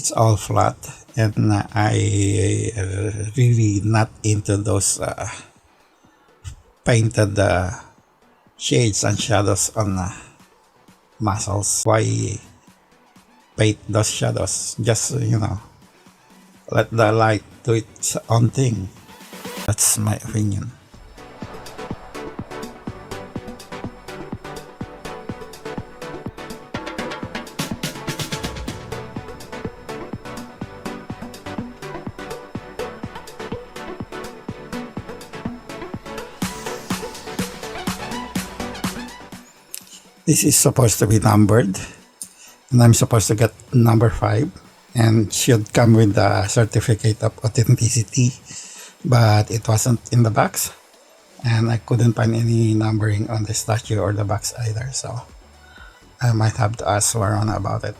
it's all flat, and I really not into those painted shades and shadows on muscles. Why paint those shadows? Just, let the light do its own thing. That's my opinion. This is supposed to be numbered, and I'm supposed to get number 5, and should come with the certificate of authenticity, but it wasn't in the box, and I couldn't find any numbering on the statue or the box either, so I might have to ask Warona about it.